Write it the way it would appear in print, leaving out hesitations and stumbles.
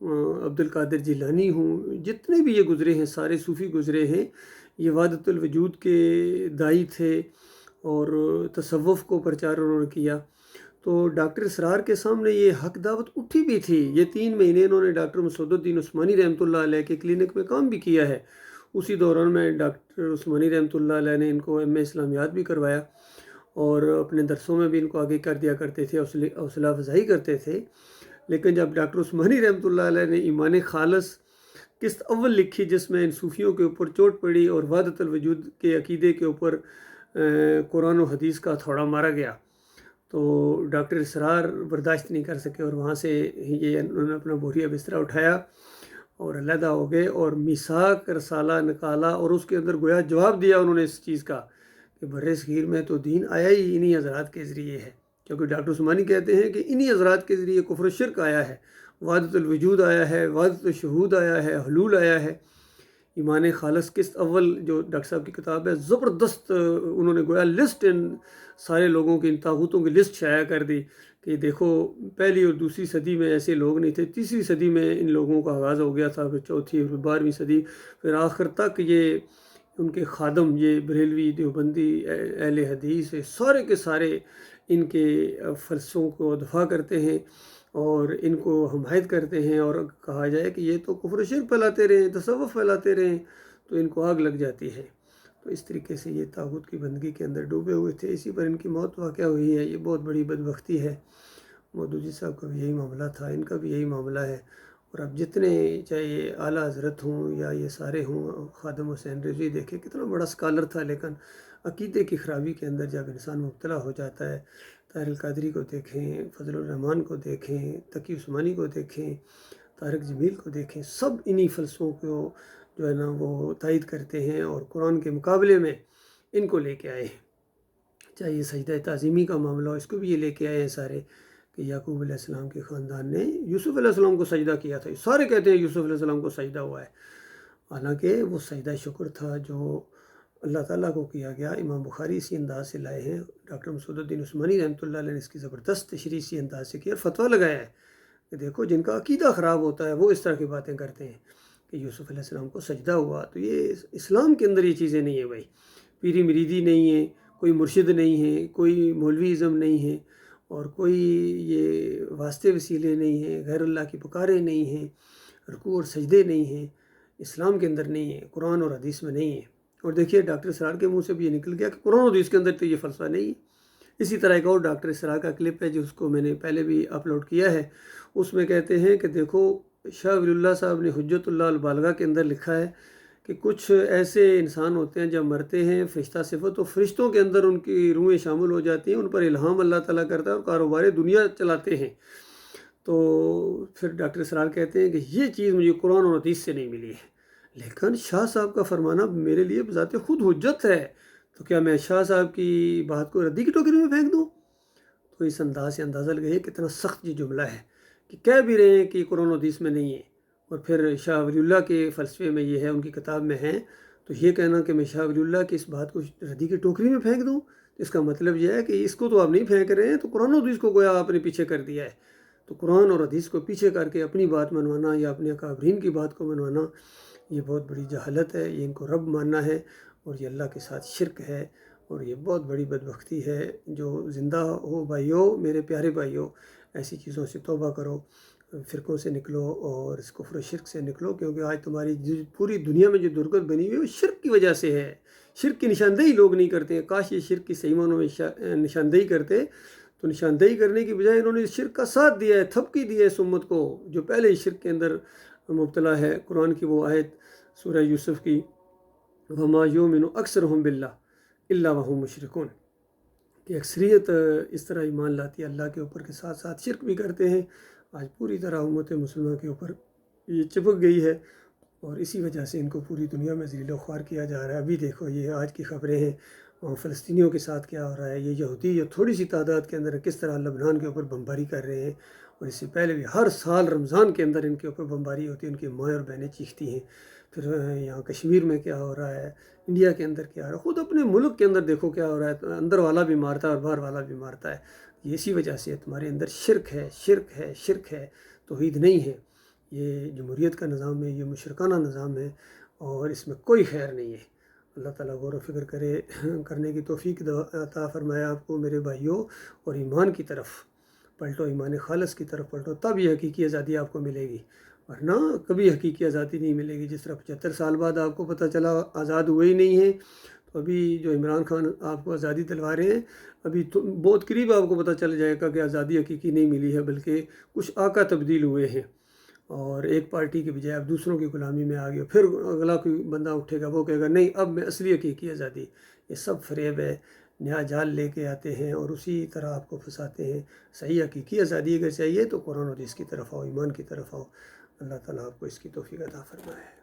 عبد القادر جیلانی ہوں، جتنے بھی یہ گزرے ہیں سارے صوفی گزرے ہیں، یہ وحدت الوجود کے داعی تھے اور تصوف کو پرچار انہوں نے کیا۔ تو ڈاکٹر اسرار کے سامنے یہ حق دعوت اٹھی بھی تھی۔ یہ 3 مہینے انہوں نے ڈاکٹر مسعود الدین عثمانی رحمۃ اللہ علیہ کے کلینک میں کام بھی کیا ہے۔ اسی دوران میں ڈاکٹر عثمانی رحمۃ اللہ علیہ نے ان کو ایم.اے. اسلامیات بھی کروایا اور اپنے درسوں میں بھی ان کو آگے کر دیا کرتے تھے، حوصلہ افزائی کرتے تھے۔ لیکن جب ڈاکٹر عثمانی رحمۃ اللہ علیہ نے ایمان خالص قسط اول لکھی، جس میں ان صوفیوں کے اوپر چوٹ پڑی اور وحدت الوجود کے عقیدے کے اوپر قرآن و حدیث کا تھوڑا مارا گیا، تو ڈاکٹر اسرار برداشت نہیں کر سکے اور وہاں سے یہ انہوں نے اپنا بوریا بسترا اٹھایا اور علیحدہ ہو گئے اور میثاق رسالہ نکالا اور اس کے اندر گویا جواب دیا انہوں نے اس چیز کا کہ بر صغیر میں تو دین آیا ہی انہی حضرات کے ذریعے ہے، کیونکہ ڈاکٹر عثمانی کہتے ہیں کہ انہی حضرات کے ذریعے کفر و شرک آیا ہے، وحدت الوجود آیا ہے، وحدت الشہود آیا ہے، حلول آیا ہے۔ ایمان خالص قسط اول جو ڈاکٹر صاحب کی کتاب ہے، زبردست انہوں نے گویا لسٹ ان سارے لوگوں کی، ان طاغوتوں کی لسٹ شائع کر دی کہ دیکھو پہلی اور دوسری صدی میں ایسے لوگ نہیں تھے، تیسری صدی میں ان لوگوں کا آغاز ہو گیا تھا، پھر چوتھی اور 12ویں صدی، پھر آخر تک یہ ان کے خادم، یہ بریلوی، دیوبندی، اہل حدیث، سارے کے سارے ان کے فلسفوں کو دفاع کرتے ہیں اور ان کو حمایت کرتے ہیں، اور کہا جائے کہ یہ تو کفر و شرک پھیلاتے رہے ہیں، تصوف پھیلاتے رہے ہیں، تو ان کو آگ لگ جاتی ہے۔ تو اس طریقے سے یہ طاغوت کی بندگی کے اندر ڈوبے ہوئے تھے، اسی پر ان کی موت واقع ہوئی ہے۔ یہ بہت بڑی بدبختی ہے۔ مودودی صاحب کا بھی یہی معاملہ تھا، ان کا بھی یہی معاملہ ہے۔ اور اب جتنے چاہے یہ اعلیٰ حضرت ہوں یا یہ سارے ہوں، خادم حسین رضوی دیکھے کتنا بڑا اسکالر تھا، لیکن عقیدے کی خرابی کے اندر جب انسان مبتلا ہو جاتا ہے، طاہر القادری کو دیکھیں، فضل الرحمان کو دیکھیں، تقی عثمانی کو دیکھیں، طارق جمیل کو دیکھیں، سب انہی فلسفوں کو جو ہے نا وہ تائید کرتے ہیں اور قرآن کے مقابلے میں ان کو لے کے آئے ہیں۔ چاہے یہ سجدہ تعظیمی کا معاملہ ہو، اس کو بھی یہ لے کے آئے ہیں سارے کہ یعقوب علیہ السلام کے خاندان نے یوسف علیہ السلام کو سجدہ کیا تھا، سارے کہتے ہیں یوسف علیہ السلام کو سجدہ ہوا ہے، حالانکہ وہ سجدہ شکر تھا جو اللہ تعالیٰ کو کیا گیا۔ امام بخاری اسی انداز سے لائے ہیں، ڈاکٹر مسعود الدین عثمانی رحمۃ اللہ علیہ نے اس کی زبردست تشریح اسی انداز سے کی اور فتویٰ لگایا ہے کہ دیکھو جن کا عقیدہ خراب ہوتا ہے وہ اس طرح کی باتیں کرتے ہیں کہ یوسف علیہ السلام کو سجدہ ہوا، تو یہ اسلام کے اندر یہ چیزیں نہیں ہیں بھائی، پیری مریدی نہیں ہے، کوئی مرشد نہیں ہے، کوئی مولوی ازم نہیں ہے، اور کوئی یہ واسطے وسیلے نہیں ہیں، غیر اللہ کی پکاریں نہیں ہیں، رکوع اور سجدے نہیں ہیں، اسلام کے اندر نہیں ہے، قرآن اور حدیث میں نہیں ہے۔ اور دیکھیے ڈاکٹر اسرار کے منہ سے بھی یہ نکل گیا کہ قرآن و حدیث کے اندر تو یہ فلسفہ نہیں ہے۔ اسی طرح ایک اور ڈاکٹر اسرار کا کلپ ہے جس کو میں نے پہلے بھی اپلوڈ کیا ہے، اس میں کہتے ہیں کہ دیکھو شاہ ولی اللہ صاحب نے حجت اللہ البالغہ کے اندر لکھا ہے کہ کچھ ایسے انسان ہوتے ہیں جب مرتے ہیں فرشتہ صفت، تو فرشتوں کے اندر ان کی روحیں شامل ہو جاتی ہیں، ان پر الہام اللہ تعالیٰ کرتا ہے اور کاروبار دنیا چلاتے ہیں۔ تو پھر ڈاکٹر اسرار کہتے ہیں کہ یہ چیز مجھے قرآن اور حدیث سے نہیں ملی ہے، لیکن شاہ صاحب کا فرمانا میرے لیے بذات خود حجت ہے، تو کیا میں شاہ صاحب کی بات کو ردی کی ٹوکری میں پھینک دوں؟ تو اس انداز سے اندازہ لگائیے کتنا سخت یہ جملہ ہے کہ کہہ بھی رہے ہیں کہ قرآن و حدیث میں نہیں ہے، اور پھر شاہ ولی اللہ کے فلسفے میں یہ ہے، ان کی کتاب میں ہے، تو یہ کہنا کہ میں شاہ ولی اللہ کی اس بات کو ردی کی ٹوکری میں پھینک دوں، اس کا مطلب یہ ہے کہ اس کو تو آپ نہیں پھینک رہے ہیں، تو قرآن و حدیث کو گویا آپ نے پیچھے کر دیا ہے۔ تو قرآن اور حدیث کو پیچھے کر کے اپنی بات منوانا یا اپنے اکابرین کی بات کو منوانا، یہ بہت بڑی جہالت ہے، یہ ان کو رب ماننا ہے، اور یہ اللہ کے ساتھ شرک ہے، اور یہ بہت بڑی بدبختی ہے۔ جو زندہ ہو بھائیو، میرے پیارے بھائیو، ایسی چیزوں سے توبہ کرو، فرقوں سے نکلو اور اس کفر و شرک سے نکلو، کیونکہ آج تمہاری پوری دنیا میں جو درگت بنی ہوئی ہے وہ شرک کی وجہ سے ہے۔ شرک کی نشاندہی لوگ نہیں کرتے ہیں، کاش یہ شرک کی صحیح معنوں میں نشاندہی کرتے، تو نشاندہی کرنے کی بجائے انہوں نے شرک کا ساتھ دیا ہے، تھپکی دی ہے اس امت کو جو پہلے ہی شرک کے اندر مبتلا ہے۔ قرآن کی وہ آیت سورہ یوسف کی، وَمَا يُؤْمِنُ أَكْثَرُهُم بِاللَّهِ إِلَّا وَهُمْ مُشْرِكُونَ، کہ اکثریت اس طرح ایمان لاتی ہے اللہ کے اوپر کے ساتھ ساتھ شرک بھی کرتے ہیں۔ آج پوری طرح امت مسلمہ کے اوپر یہ چپک گئی ہے، اور اسی وجہ سے ان کو پوری دنیا میں ذلیل و خوار کیا جا رہا ہے۔ ابھی دیکھو یہ آج کی خبریں ہیں، وہاں فلسطینیوں کے ساتھ کیا ہو رہا ہے، یہ یہودی یا تھوڑی سی تعداد کے اندر کس طرح لبنان کے اوپر بمباری کر رہے ہیں، اور اس سے پہلے بھی ہر سال رمضان کے اندر ان کے اوپر بمباری ہوتی ہے، ان کی مائیں اور بہنیں چیختی ہیں۔ پھر یہاں کشمیر میں کیا ہو رہا ہے، انڈیا کے اندر کیا ہو رہا ہے، خود اپنے ملک کے اندر دیکھو کیا ہو رہا ہے، اندر والا بھی مارتا ہے اور باہر والا بھی مارتا ہے۔ یہ اسی وجہ سے تمہارے اندر شرک ہے، شرک ہے، شرک ہے، توحید نہیں ہے۔ یہ جمہوریت کا نظام ہے، یہ مشرکانہ نظام ہے اور اس میں کوئی خیر نہیں ہے۔ اللہ تعالیٰ غور و فکر کرنے کی توفیق عطا فرمایا آپ کو میرے بھائیوں، اور ایمان کی طرف پلٹو، ایمان خالص کی طرف پلٹو، تب یہ حقیقی آزادی آپ کو ملے گی، ورنہ کبھی حقیقی آزادی نہیں ملے گی۔ جس طرح 75 سال بعد آپ کو پتہ چلا آزاد ہوئے ہی نہیں ہیں، تو ابھی جو عمران خان آپ کو آزادی دلوا رہے ہیں، ابھی تو بہت قریب آپ کو پتہ چل جائے گا کہ آزادی حقیقی نہیں ملی ہے، بلکہ کچھ آقا تبدیل ہوئے ہیں، اور ایک پارٹی کے بجائے اب دوسروں کی غلامی میں آ گیا۔ پھر اگلا کوئی بندہ اٹھے گا، وہ کہے گا نہیں اب میں اصلی حقیقی آزادی۔ یہ سب فریب ہے، نیا جال لے کے آتے ہیں اور اسی طرح آپ کو پھنساتے ہیں۔ صحیح حقیقی آزادی اگر چاہیے تو قرآن و حدیث کی طرف آؤ، ایمان کی طرف آؤ۔ اللہ تعالیٰ آپ کو اس کی توفیق عطا فرمائے۔